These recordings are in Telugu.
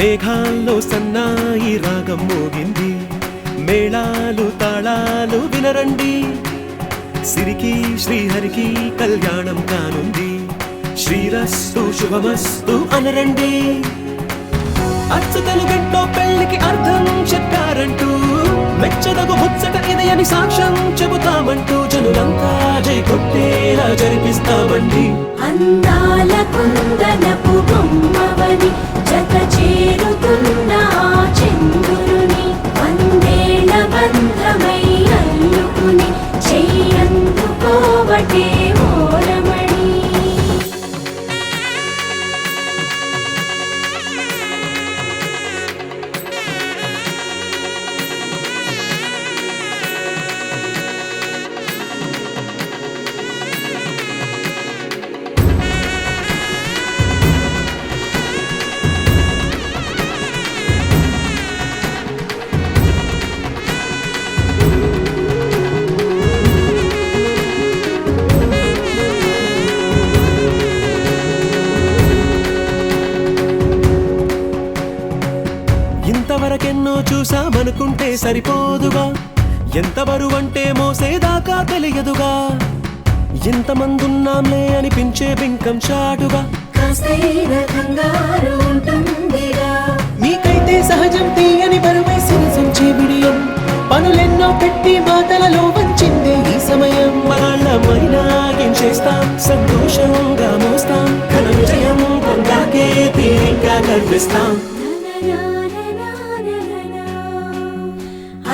మేఘాల్లో సన్నాయి రాగం మోగింది, మేళాలు తాళాలు వినరండి. సిరికి శ్రీహరికి కళ్యాణం కానుంది, శ్రీరస్తు శుభమస్తు అనరండి. అచ్చ తెలుగింట్లో పెళ్లికి అర్థం చెప్పారంటూ, మెచ్చదగు ముచ్చట ఇది అని సాక్ష్యం చెబుతామంటూ, జనులంతా జై కొట్టేలా జరిపిస్తామండి. అందాల కుందనపు బొమ్మవని జత చేరుతున్న చంద్రుని, వందేళ్ల బంధమై అల్లుకుని చెయ్యందుకోవటే ఓరమణి. ఇంతవరకెన్నో చూసామనుకుంటే సరిపోదుగా, ఎంత బరువంటే మోసేదాకా తెలియదుగా. ఇంతమందున్నాంలే అనిపించే బింకం చాటుగా, కాస్తైన కంగారు ఉంటుందిగా. మీకైతే సహజం తీయని బరువై సిరిసంచే బిడియం, పనులెన్నో పెట్టి మాటలలో వంచిందే ఈ సమయం. వాళ్ళమైనా చేస్తాం, సంతోషంగా మోస్తాం, ఘన విజయం పొందాకే తీరిగ్గా కనిపిస్తాం.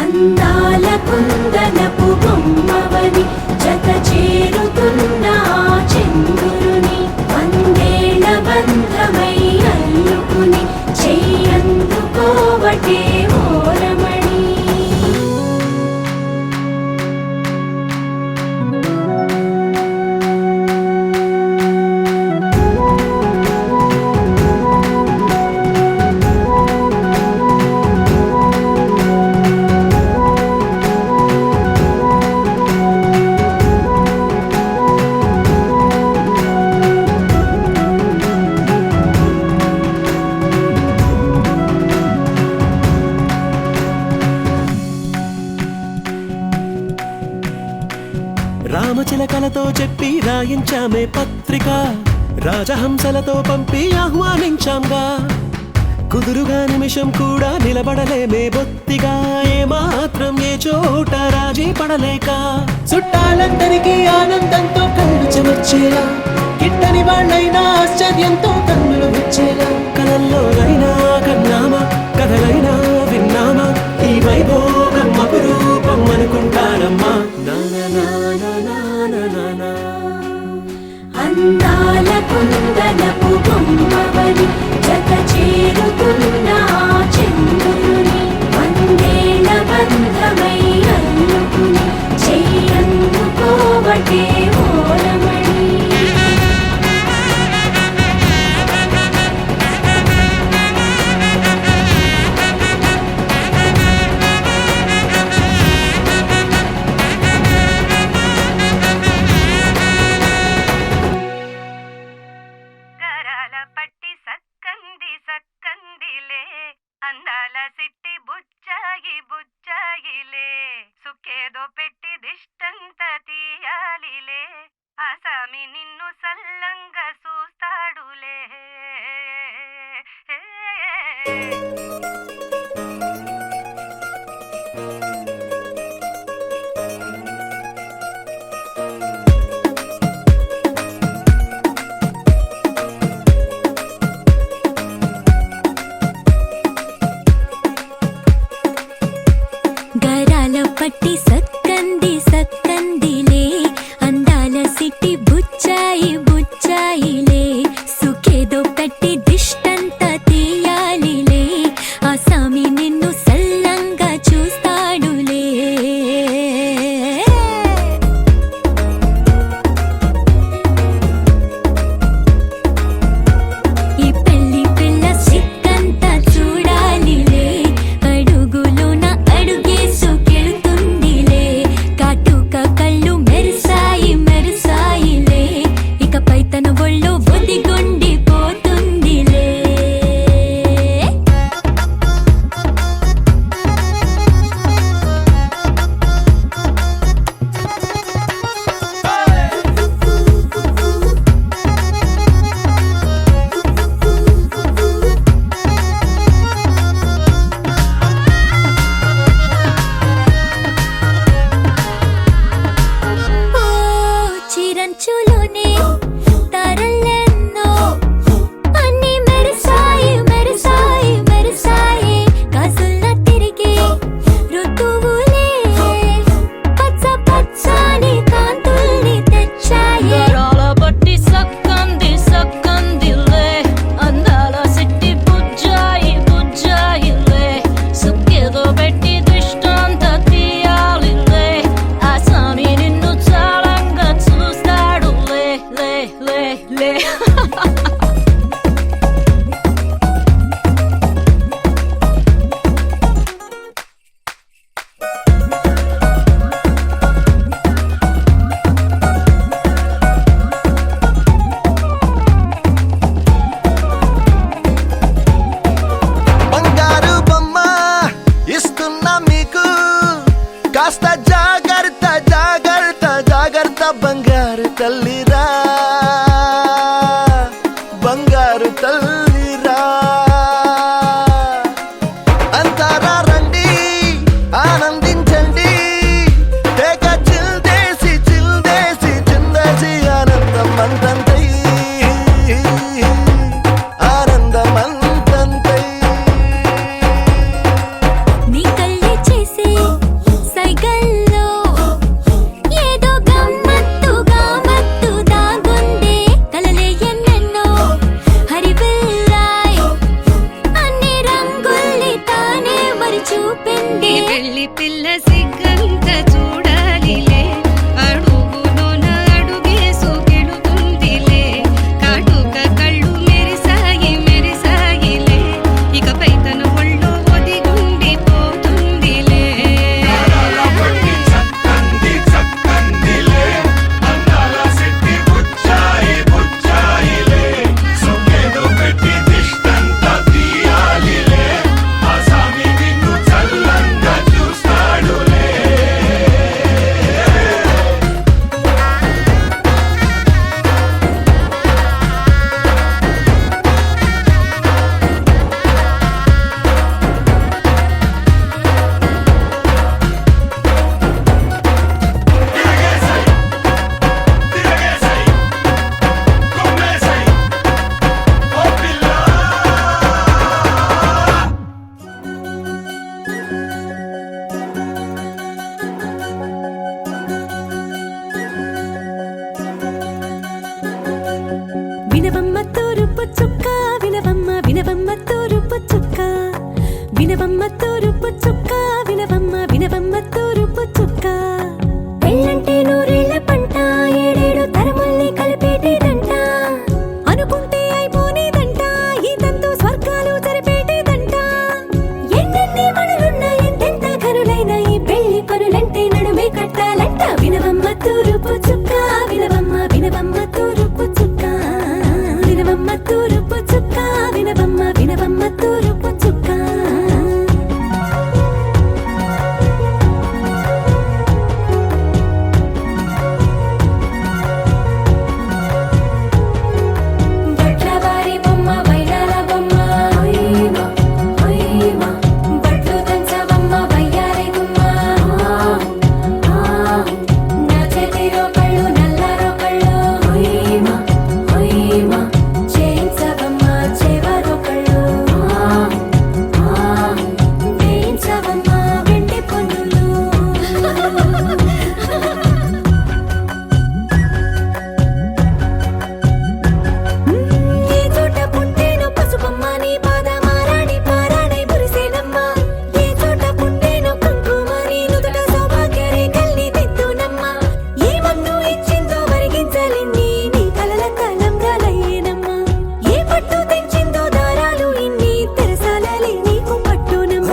అందాల కుందనపు బొమ్మవని జత చేరుతున్న చంద్రుని, వందేళ్ల బంధమై అల్లుకుని చెయ్యందుకోవటే ఓరమణి. రామచిలకలతో చెప్పి రాయించామే పత్రిక, రాజహంసలతో పంపి ఆహ్వానించాంగా. కుదురుగా నిమిషం కూడా నిలబడలేమే బొత్తిగా, ఏమాత్రం ఏ చోట రాజీ పడలేక. చుట్టాలందరికీ ఆనందంతో కళ్ళు చెమర్చేలా, గిట్టని వాళ్ళైనా ఆశ్చర్యంతో కన్నులు విచ్చేలా. కలల్లోనైనా కన్నామా, కథలైనా విన్నామా, ఈ వైభోగం అపురూపం అనుకుంటానమ్మా. అందాల కుందనపు బొమ్మవని జత చేరుతున్న చంద్రుని, వందేళ్ల బంధమై అల్లుకుని చెయ్యందుకోవటే ఓరమణి. అందాల సిట్టి బుచ్చాయి బుచ్చాయిలే, సుఖేదో పెట్టి దిష్టంత తీయాలిలే, ఆసామి నిన్ను సల్లంగా చూస్తాడులే. గరాల పట్టి సక్కంది సక్కందిలే, అందాల సిట్టి బుచ్చాయి బుచ్చాయిలే, సుఖేదో పెట్టి దిష్టంత తీయాలిలే, బంగారు తల్లిరా బంగారు తల్లిరా అంతారా రండి ఆనందించండి తేగ చిల్దేసి చిందేసి ఆనందం అంతంతై ఆనందం అంతంతై నీ కళ్ళే చేసే సైగల్లో ఏదో గమ్మత్తుగా మత్తు దాగుందే కలలే ఎన్నెన్నో హరివిల్లాయ్ అన్ని రంగుల్ని తానే మరి చూపింది పెళ్లి పిల్ల సిగ్గంత చూడాలిలే అడుగులోన అడుగేసు గెలుతుందిలే కాటుక కళ్ళు మెరిసాయిలే ఇకపై తన ఒళ్ళో ఒదిగుండిపోతుందిలే వినవమ్మ తూరుపు చుక్క వినవమ్మ తూరుపు చుక్క వినవమ్మ తూరుపు చుక్క వినవమ్మ తూరుపు చుక్క పెళ్ళంటే నూరేళ్ల పంట ఏడేడు తరముల్ని కలిపేటేదంట అనుకుంటే అయిపోనేదంట ఈ తంతు స్వర్గాలు జరిపేటేదంట ఎన్నెన్ని మనులున్న ఎంతెంత కనులైన ఈ పెళ్లి పనులంటే నడుమే కట్టాలంట వినవమ్మ తూరుపు చుక్క వినవమ్మ తూరుపు చుక్క వినవమ్మ తూరుపు చుక్క వినవమ్మ తూరుపు చుక్క బట్లవారి బొమ్మ వైరాల బొమ్మ బట్లు దంచవమ్మ వయ్యారి గుమ్మ నా చేతిలో కళ్ళు నల్లారో కళ్ళు చేయించవమ్మ చేవారో కళ్ళు వేయించవమ్మ వెండి పన్నులు ఏ చోట పుట్టేనో పసుపమ్మ నీ పాదమారాణి పారాణై మురిసేనమ్మ ఏ చోట పుట్టేనో కుంకుమ నీ నుదుట సౌభాగ్య రేఖల్ని దిద్దునమ్మ ఏ మందు ఇచ్చిందో వరిగించలిన్ని నీ కలల కలంగాలయ్యేనమ్మ ఏ పట్టు తెంచిందో దారాలు ఇన్ని తెరసాలలే నీకు పట్టునమ్మ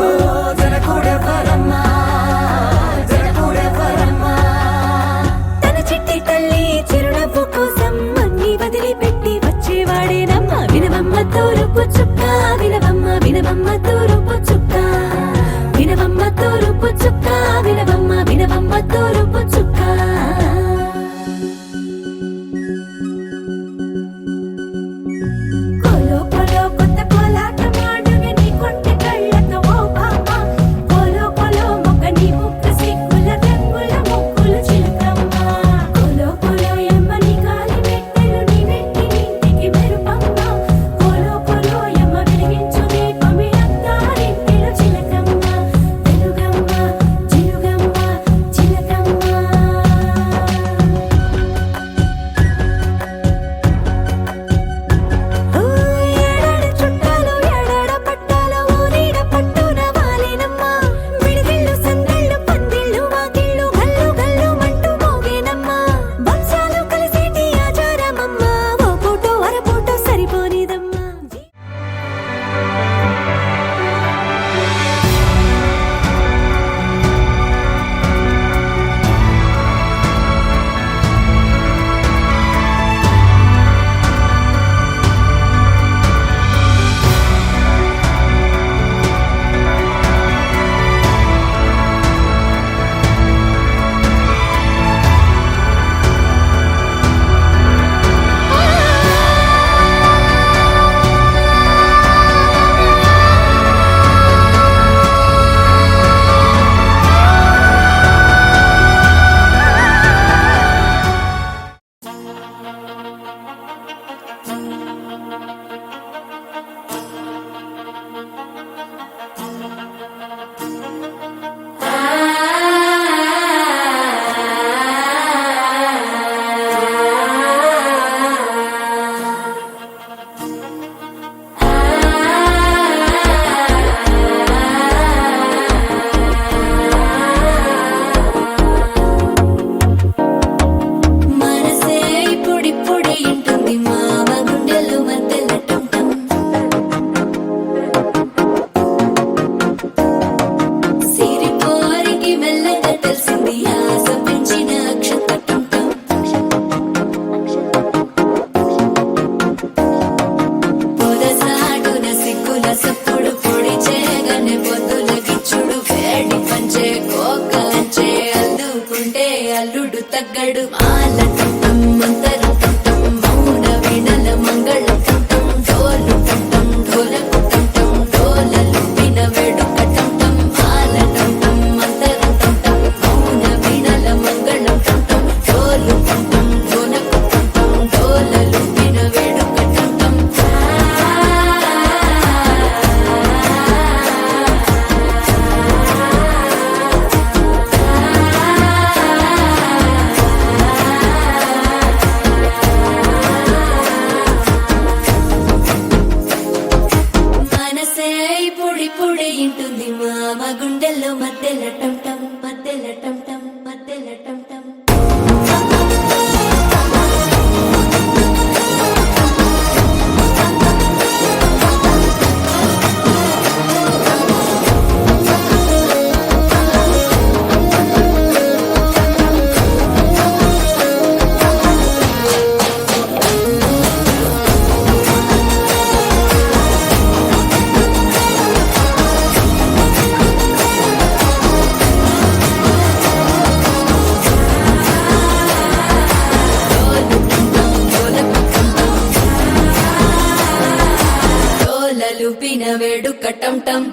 తన చిట్టి తల్లి చిరునవ్వు కోసం అన్ని వదిలిపెట్టి వచ్చేవాడేనమ్మ వినవమ్మ తూరుపు చుక్క వినవమ్మ తూరుపు చుక్క వినవమ్మ తూరుపు చుక్క వినవమ్మ తూరుపు చుక్క కోలో కోలో కొత్త కోలాటమాడువే నీ కొంటె కళ్ళతో ఓ బామ్మ కోలో కోలో మొగ్గ నీ ముక్కు సిగ్గుల రంగుల ముక్కులు చిలకమ్మ కోలో కోలో యమ్మ నీ కాలి మెట్టెలు నీ వెట్టి నింటికి మెరుపమ్మ కోలో కోలో యమ్మ వెలిగించు దీపమి అత్తారింటిలో చిలకమ్మ వెలుగమ్మ చిలుగమ్మ చిలకమ్మ తగ్గడు మాల టం మంతరం టం మౌన వీణల మంగళం టం డోలు టం ఢోలకు టం డోలలు విన వేడుక టం మాల టం మంతరం టం మౌన వీణల మంగళం టం డోలు టం ఢోలకు టం డోలలు విన వేడుక టం మనసే పొడి పొడి ఇంటుంది మామ గుండెల్లో మధ్యల టం టం మధ్యల టం టం మధ్యల టం టం డోలలు పిన వేడుక టం టం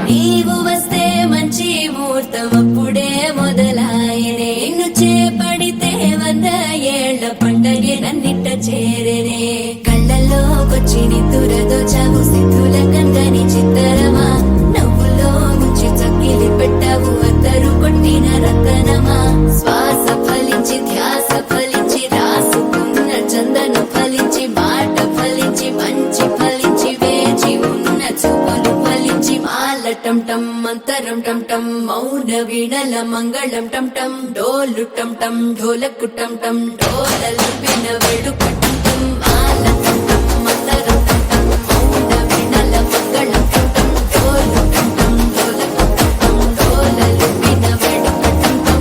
నీవు వస్తే మంచి ముహూర్తం అప్పుడే మొదలాయనే నిన్ను చేపడితే 100 ఏళ్ల పండగే నన్నిట్ట చేరేనే కళ్ళల్లోకొచ్చి నిద్దురదోచావు సిద్ధుల కందని చిత్తరమా నవ్వులో ముంచి చక్కిలి పెట్టావు అద్దరు కొట్టిన రతనమా శ్వాస ఫలించి ధ్యాస ఫలించి రాసుకున్న చందన ఫలించి మాట ఫలించి మంచి ఫలించి వేచి ఉన్న చూపులు ఫలించి మాల టం టం మంతరం టం టం మౌన వీణల మంగళం టం టం డోలు టం టం ఢోలకు టం టం డోలలు విన వేడుక టం టం మాల టం టం మంతరం టం టం మౌన వీణల మంగళం టం టం డోలు టం టం ఢోలకు టం టం డోలలు విన వేడుక టం టం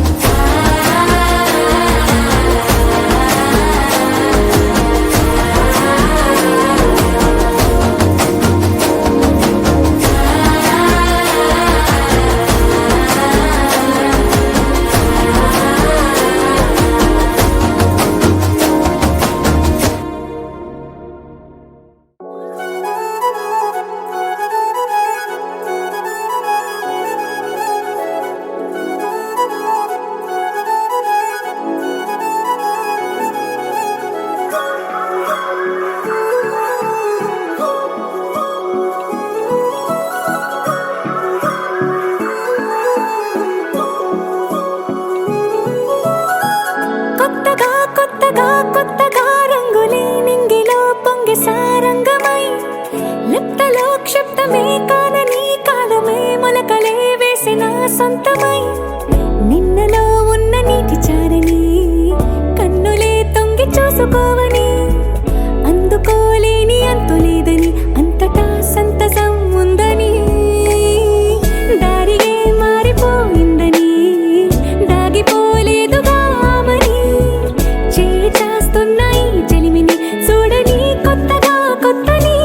కొత్తగా కొత్తగా కొత్తగా రంగులే నింగిలో పొంగి సారంగమై లిప్తలో క్షిప్తమే కానని కాలమే మొలకలే వేసిన సొంతమై నిన్నలో ఉన్న నీటి చారని కన్నులే తొంగి చూసుకోవని అందుకోలేని అంతులేదని అంతటా సంతసం ఉందని దారిగే మారిపోయిందని దాగిపోలేదుగా ఆమని చేస్తున్నాయి చెలిమిని చూడని కొత్తగా కొత్తని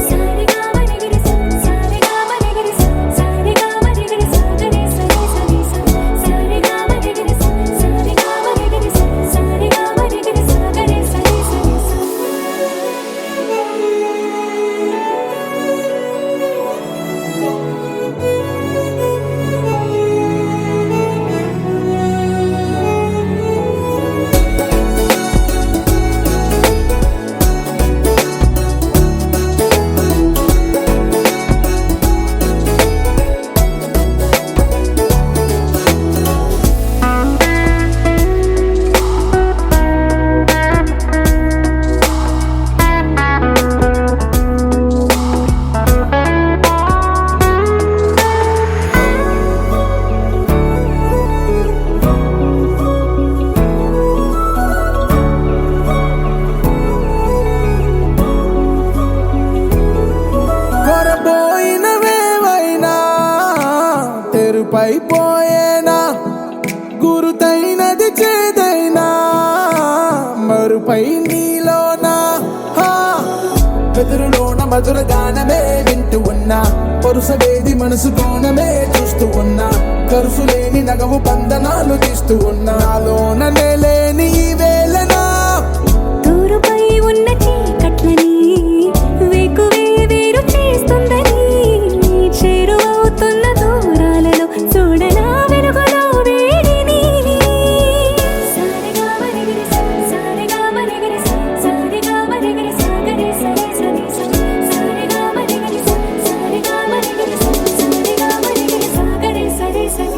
సారిగా మనిగిరి సారిగా మనిగిరి సారిగా మనిగిరి సాగరే సరి సరి సారిగా మనిగిరి సారిగా మనిగిరి సారిగా మనిగిరి సాగరే సరి సరి పైపోయేనా గురుతైనది చేదైనా మరుపై నీలోనా మధుర గానమే వింటూ ఉన్నా పరుసవేది మనసు కోణమే చూస్తూ ఉన్నా కరుసులేని నగవు బంధనాలు తీస్తూ ఉన్నా లోననే లేని ఈ వేళనా తూరుపై ఉన్న చీకట్లని వేకువే వేరు చేస్తుందని చేరువవుతున్న దూరాలలో చూడనా వెలుగులో వేడిని సారెగా మరిగిరి సారెగా మరిగిరి సారెగా మరిగిరి సాగరి సరి సరి సారెగా మరిగిరి సారెగా మరిగిరి సారెగా మరిగిరి సాగరి సరి సరి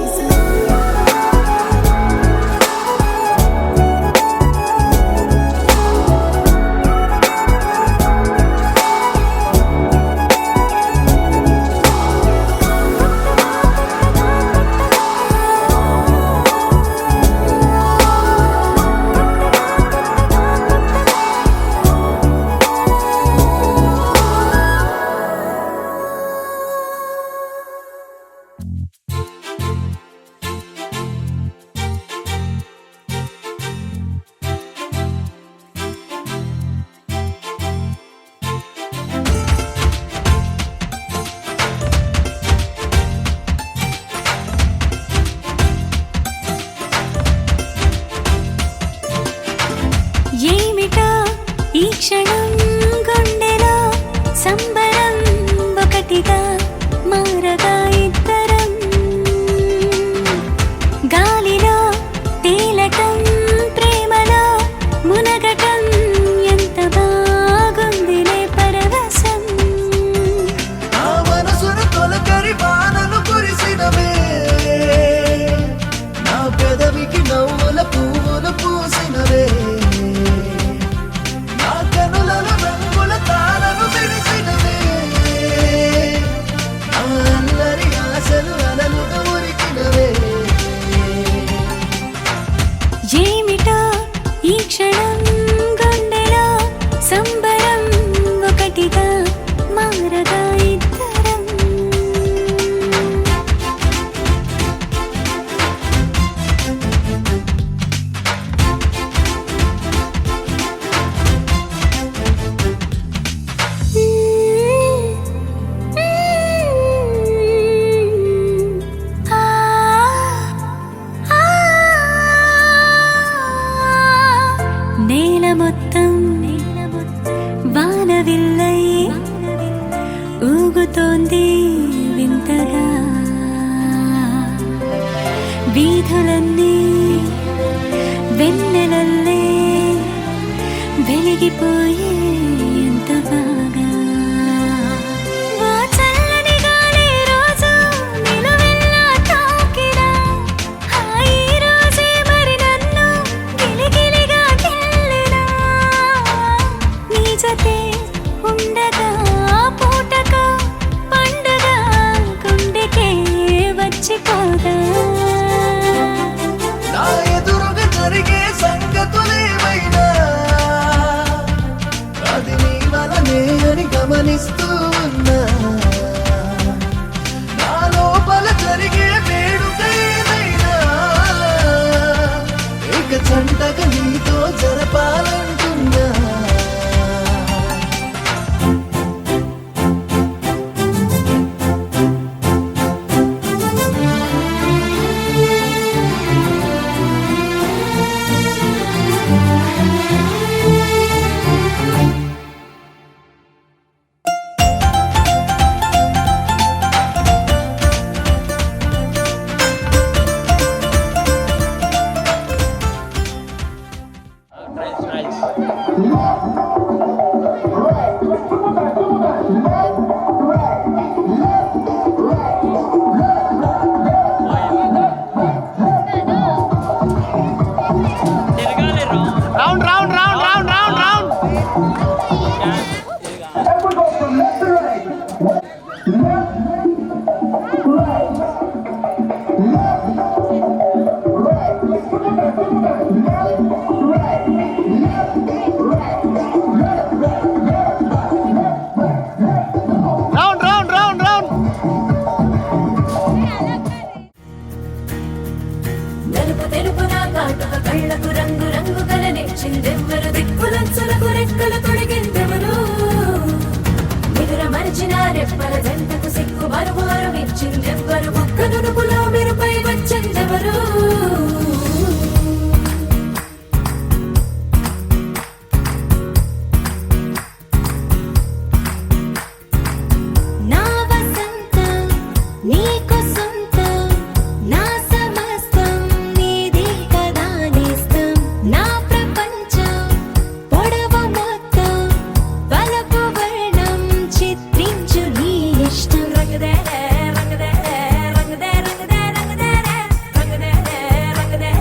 ఏమిటా ఈ క్షణం గుండెలో సంబరం ఒకటిగా మారగా ఇద్దరం గాలిలో తేలటం ప్రేమలో మునగటం ఎంత బాగుందిలే పరవశం నా మనసును తొలకరి వానలు కురిసినవే నా పెదవికి నవ్వుల పువ్వులు పూసినవే నా కనులలో రంగుల తారలు విరిసినవే నా అల్లరి ఆశలు అలలుగా ఉరికినవే ఏమిటో ఈ క్షణం గుండెలో సంబరం ఒకటిగా మారగా ఇద్దరం నేల మొత్తం వానవిల్లై ఊగుతోంది వింతగా వీధులన్నీ వెన్నెలల్లే వెలిగిపోయే ఎంత బాగా వా చల్లని గాలి రోజు నిలువెల్లా తాకినా ఈ రోజే మరి నన్ను గిలిగిలిగా గిల్లినా నీ జతే ఉండగా పూటకు పండుగ గుండెకే వచ్చిపోదా నా ఎదురుగా జరిగే సంగతులేమైనా అది నీ వలనే అని గమనిస్తూ ఉన్నా నా లోపల జరిగే వేడుక ఏదైనా ఇక జంటగా నీతో జరపాలంటున్నా పొడిచిన రెప్పల జంటకు సిక్కు మరుమారు ఇచ్చిందెవ్వరు ఒక్క నునుపులో మెరుపై వచ్చిందెవరు నా వసంతం నీకు సొంతం నా సమస్తం నీది కదా నేస్తం నా ప్రపంచం పొడవు మొత్తం వలపు వర్ణం చిత్రించు నీ ఇష్టం రంగదే రంగదే రంగదే రంగదే రంగదే రంగదే రంగదే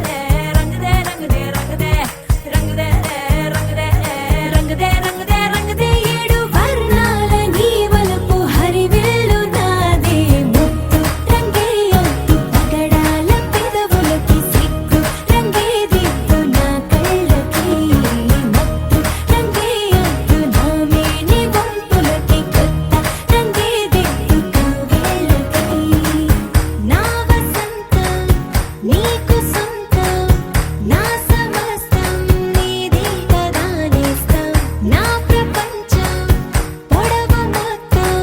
రంగదే రంగదే రంగదే రంగదే రంగదే రంగదే రంగదే రంగదే ఏడు వర్ణాల నీ వలపు హరివిల్లు నాదే ముత్తు రంగే ఒత్తు పగడాల పెదవులకి సిగ్గు రంగే దిద్దు నా కళ్ళకి మత్తు రంగే ఒత్తు నా మేని వంపులకి కొత్త రంగే దిద్దు కవ్వేళ్ళకి నా వసంతం నీకు సొంతం నా సమస్తం నీది కదా నేస్తం నా ప్రపంచం పొడవు మొత్తం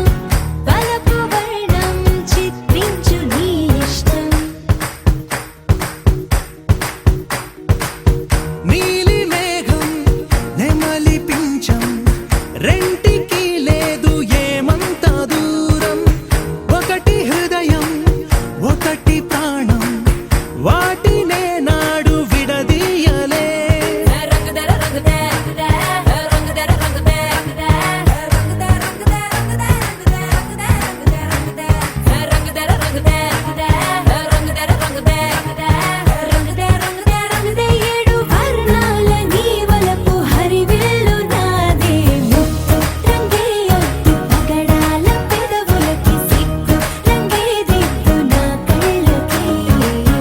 వలపు వర్ణం చిత్రించు నీ ఇష్టం నీలి మేఘం నెమలి పించం రెంటికి లేదు ఏమంత దూరం ఒకటి హృదయం ఒకటి ప్రాణం వాటినే నాడు విడదీయలే రంగదే రంగదే రంగదే రంగదే రంగదే రంగదే రంగదే రంగదే రంగదే రంగదే రంగదే రంగదే రంగదే ఏడు వర్ణాల నీ వలపు హరివిల్లు నాదే ముత్తు రంగే ఒత్తు పగడాల పెదవులకి సిగ్గు రంగే దిద్దు నా కళ్ళకి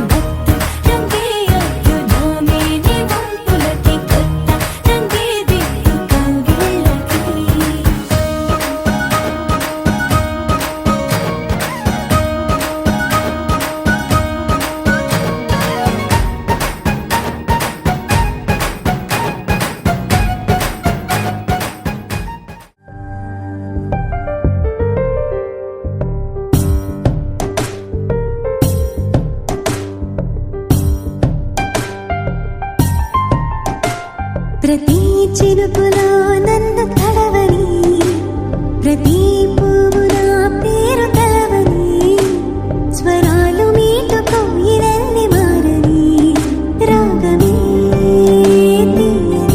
మత్తు రంగే ఒత్తు నా మేని వంపులకి కొత్త రంగే దిద్దు కవ్వేళ్ళకి ప్రతి చినుకులో నన్ను తడవని ప్రతి పువ్వులో పేరు తెలవని స్వరాలు మీటు కోయిలెల్లి మారని రాగమే తీయని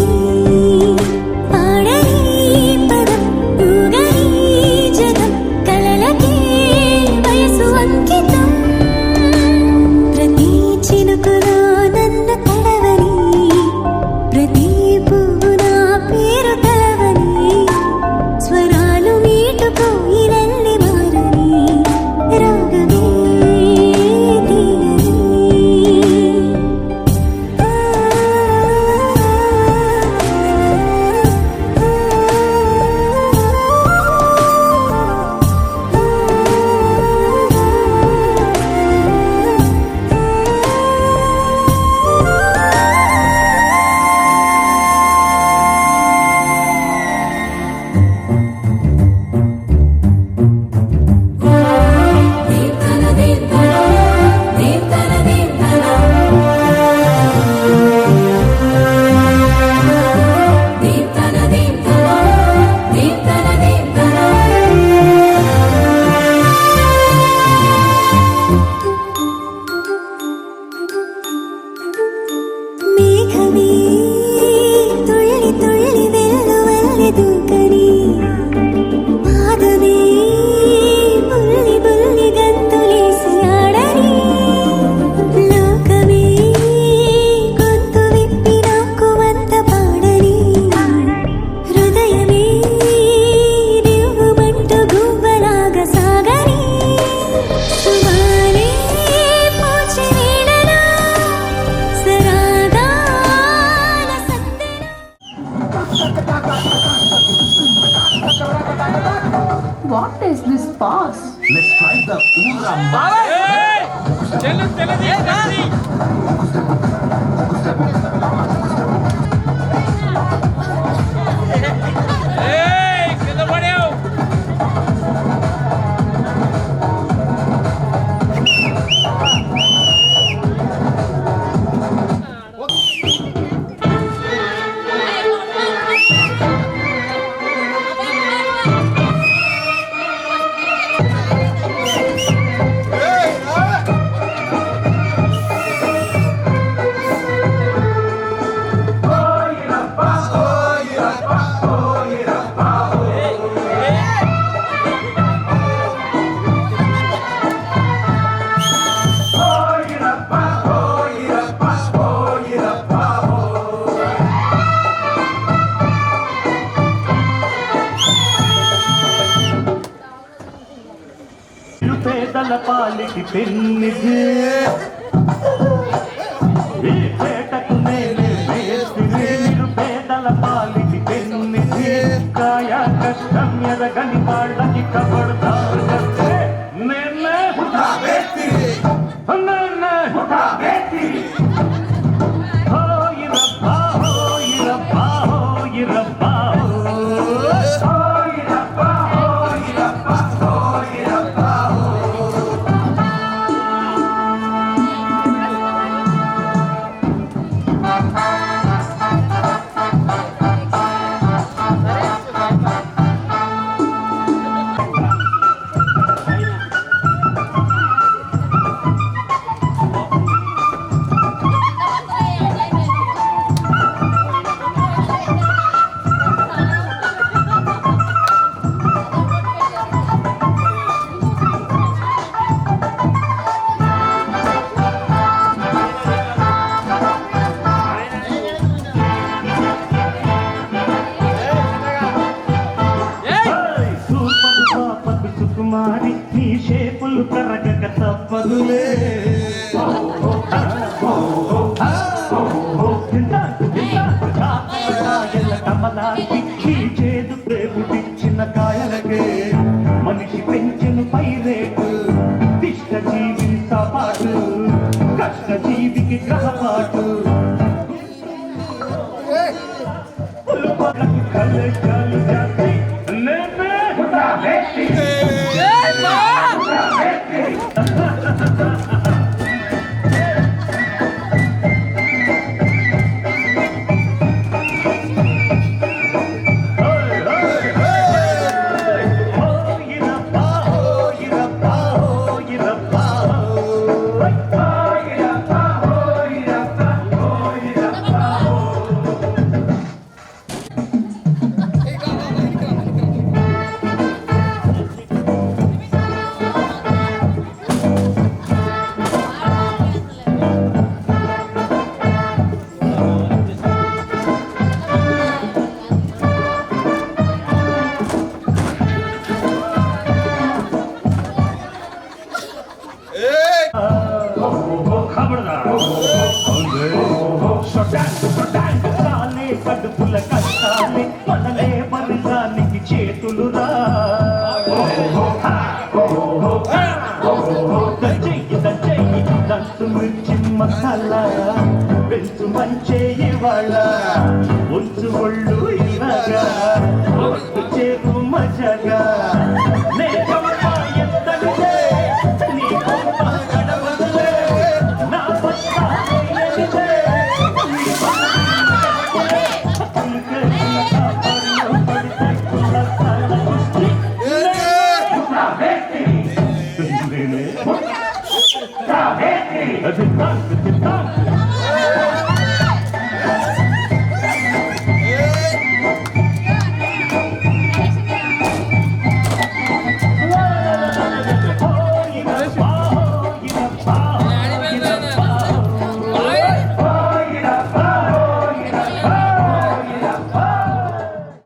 పాడని పదం ఊగని జగం కలలకే వయసు అంకితం ప్రతి చినుకులో నన్ను తడవని ప్రతి పువ్వు నా పేరు తెలవని స్వరాలు మీటు పాలిటి పెన్నిధి ఈ పేటకు నేనే మేస్త్రి నిరుపేదల పాలిటి పెన్నిధి కాయ కష్టం ఎరగని వాళ్ళకి కబడతారు నేనే నేనే హోయిరబ్బా హోయిరబ్బా హోయిరబ్బా కుమారి నీ షేపులు కరగక తప్పదులే కమలాకి ఈ చేదు దేవుడిచ్చిన కాయలకే మనిషి పెంచెను పై రేటు తిష్ట జీవి సపాటు కష్ట జీవికి గ్రహపాటు కళ్ళు జాతి కడుపుల కష్టాలి మనలే మరణానికి చేతులురా చెయ్యి దంతు మిర్చి మసాలా పెంచు మంచే ఇవాళ ఉంచు ఒళ్ళు ఇలాగా ఒట్టు చేరు మజగా అది